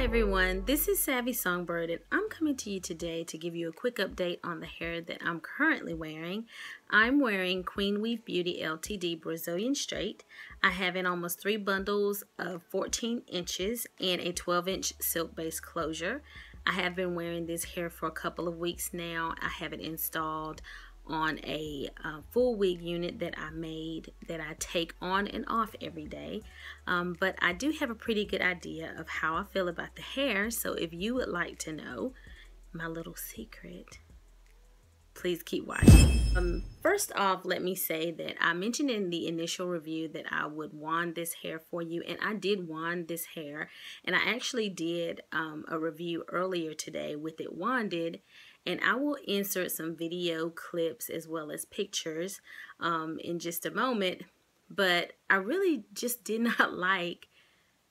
everyone, this is Savvy Songbird and I'm coming to you today to give you a quick update on the hair that I'm currently wearing. I'm wearing Queen Weave Beauty LTD Brazilian Straight. I have in almost 3 bundles of 14 inches and a 12-inch silk-based closure. I have been wearing this hair for a couple of weeks now. I have it installed on a full wig unit that I made that I take on and off every day. But I do have a pretty good idea of how I feel about the hair, so if you would like to know my little secret, please keep watching. First off, let me say that I mentioned in the initial review that I would wand this hair for you, and I did wand this hair, and I actually did a review earlier today with it wanded, and I will insert some video clips as well as pictures in just a moment, but I really just did not like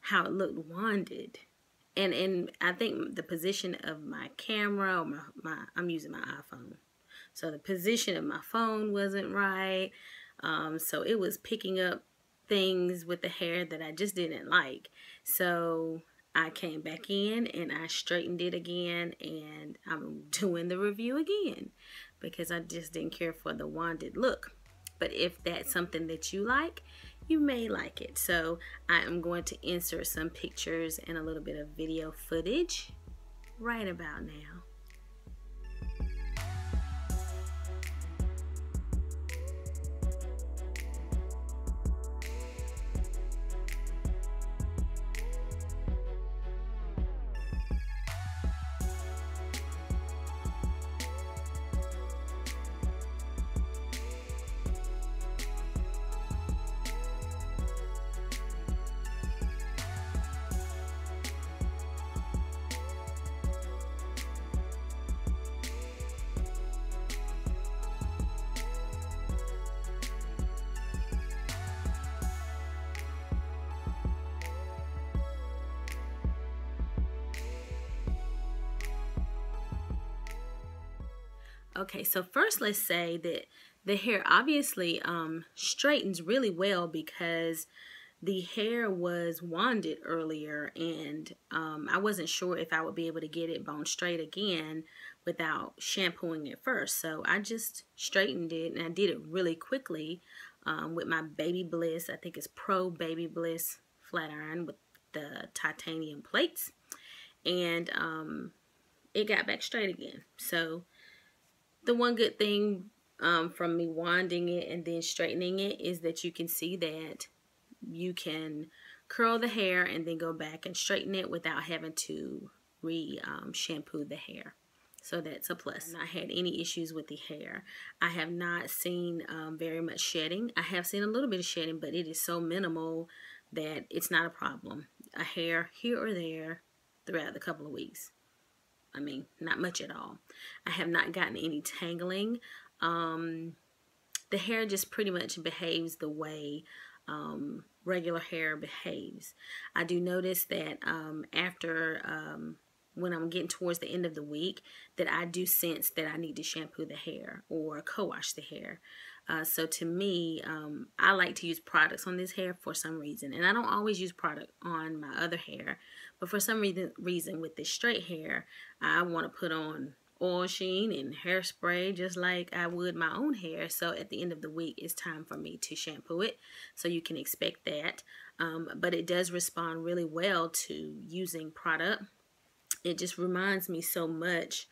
how it looked wanded. And I think the position of my camera, or I'm using my iPhone. So the position of my phone wasn't right. So it was picking up things with the hair that I just didn't like. So I came back in and I straightened it again, and I'm doing the review again because I just didn't care for the wanded look. But if that's something that you like, you may like it. So I am going to insert some pictures and a little bit of video footage right about now. Okay, so first let's say that the hair obviously straightens really well because the hair was wanded earlier, and I wasn't sure if I would be able to get it bone straight again without shampooing it first. So I just straightened it, and I did it really quickly with my Baby Bliss. I think it's Pro Baby Bliss flat iron with the titanium plates, and it got back straight again. So the one good thing from me wanding it and then straightening it is that you can see that you can curl the hair and then go back and straighten it without having to shampoo the hair. So that's a plus. I've not had any issues with the hair. I have not seen very much shedding. I have seen a little bit of shedding, but it is so minimal that it's not a problem. A hair here or there throughout the couple of weeks. I mean, not much at all. I have not gotten any tangling. The hair just pretty much behaves the way regular hair behaves. I do notice that after when I'm getting towards the end of the week, that I do sense that I need to shampoo the hair or co-wash the hair. So to me, I like to use products on this hair for some reason. And I don't always use product on my other hair. But for some reason with this straight hair, I want to put on oil sheen and hairspray just like I would my own hair. So at the end of the week, it's time for me to shampoo it. So you can expect that. But it does respond really well to using product. It just reminds me so much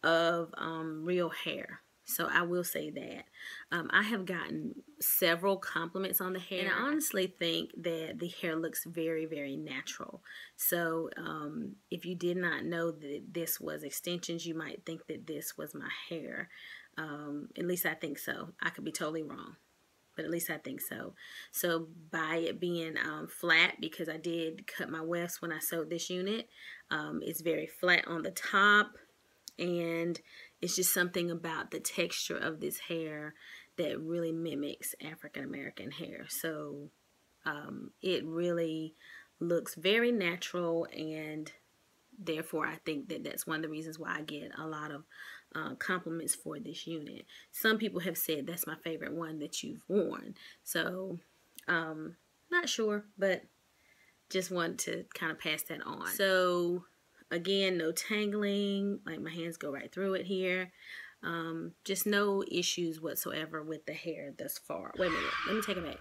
of real hair. So I will say that. I have gotten several compliments on the hair. And I honestly think that the hair looks very, very natural. So if you did not know that this was extensions, you might think that this was my hair. At least I think so. I could be totally wrong, but at least I think so. So by it being flat, because I did cut my wefts when I sewed this unit, it's very flat on the top, and it's just something about the texture of this hair that really mimics African American hair. So it really looks very natural, and therefore I think that that's one of the reasons why I get a lot of compliments for this unit. Some people have said that's my favorite one that you've worn. So not sure, but just want to kind of pass that on. So again, no tangling, like my hands go right through it here. Just no issues whatsoever with the hair thus far. Wait a minute, let me take it back.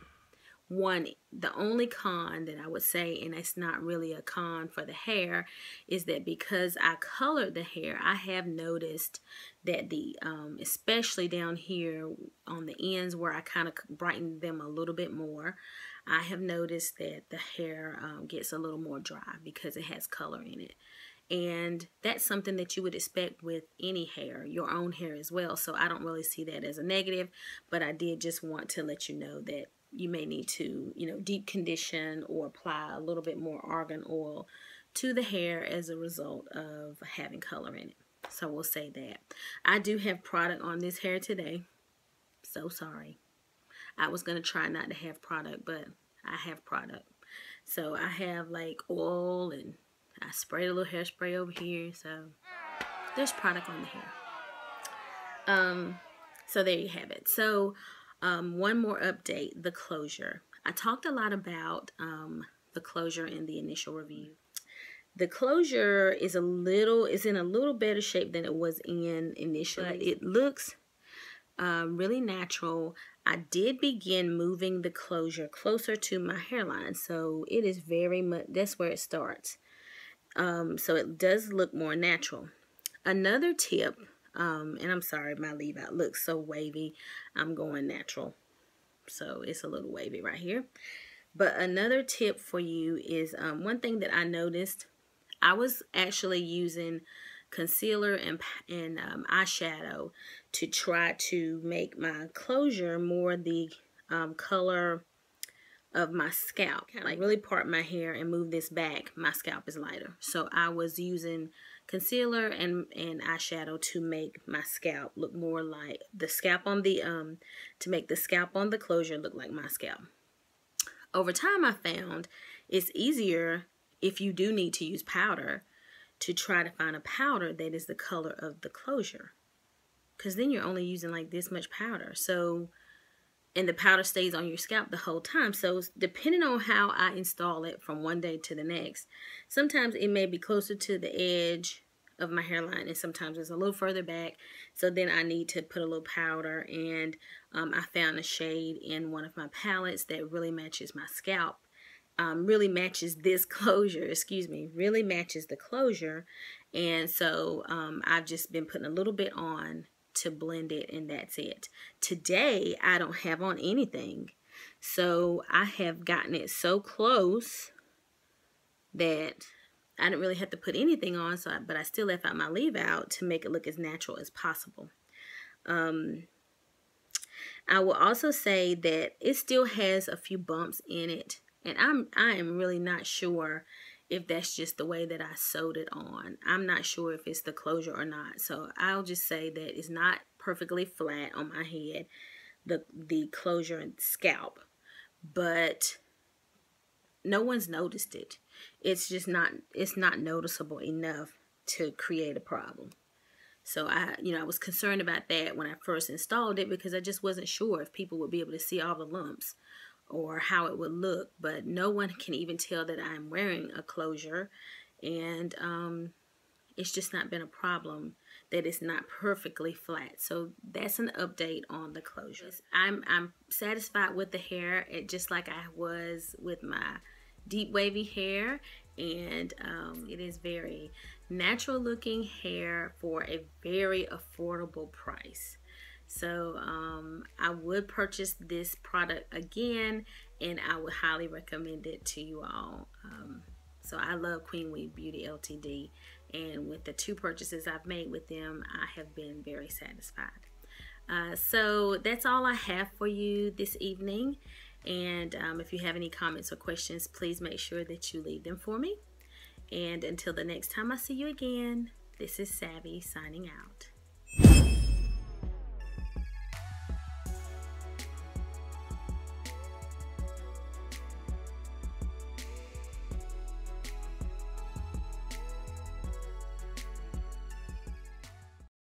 The only con that I would say, and it's not really a con for the hair, is that because I colored the hair, I have noticed that especially down here on the ends where I kind of brightened them a little bit more, I have noticed that the hair gets a little more dry because it has color in it. And that's something that you would expect with any hair, your own hair as well. So I don't really see that as a negative, but I did just want to let you know that you may need to, deep condition or apply a little bit more argan oil to the hair as a result of having color in it. So we'll say that. I do have product on this hair today. So sorry. I was going to try not to have product, but I have product. So I have like oil, and I sprayed a little hairspray over here. So there's product on the hair. So there you have it. So one more update, the closure. I talked a lot about the closure in the initial review. The closure is in a little better shape than it was in initially. It looks really natural. I did begin moving the closure closer to my hairline, so it is very much, that's where it starts. So it does look more natural. Another tip, and I'm sorry, my leave out looks so wavy. I'm going natural, so it's a little wavy right here. But another tip for you is one thing that I noticed. I was actually using concealer and eyeshadow to try to make my closure more the color of my scalp. Like really part my hair and move this back. My scalp is lighter. So I was using concealer and eyeshadow to make my scalp look more like the scalp on the to make the scalp on the closure look like my scalp. Over time I found it's easier if you do need to use powder to try to find a powder that is the color of the closure, because then you're only using like this much powder. So, and the powder stays on your scalp the whole time. So depending on how I install it from one day to the next, sometimes it may be closer to the edge of my hairline and sometimes it's a little further back. So then I need to put a little powder, and I found a shade in one of my palettes that really matches my scalp. Really matches this closure, really matches the closure. And so I've just been putting a little bit on to blend it, and that's it. Today I don't have on anything, so I have gotten it so close that I didn't really have to put anything on, but I still left out my leave out to make it look as natural as possible. I will also say that it still has a few bumps in it, and I am really not sure if that's just the way that I sewed it on. I'm not sure if it's the closure or not. So I'll just say that it's not perfectly flat on my head, the closure and scalp, but no one's noticed it. It's just not noticeable enough to create a problem. So I was concerned about that when I first installed it, because I just wasn't sure if people would be able to see all the lumps or how it would look. But no one can even tell that I'm wearing a closure, and it's just not been a problem that it's not perfectly flat. So that's an update on the closures. I'm satisfied with the hair, just like I was with my deep wavy hair, and it is very natural looking hair for a very affordable price. So I would purchase this product again, and I would highly recommend it to you all. So I love Queen Weave Beauty Ltd, and with the 2 purchases I've made with them, I have been very satisfied. So that's all I have for you this evening. And if you have any comments or questions, please make sure that you leave them for me. And until the next time I see you again, this is Savvy signing out.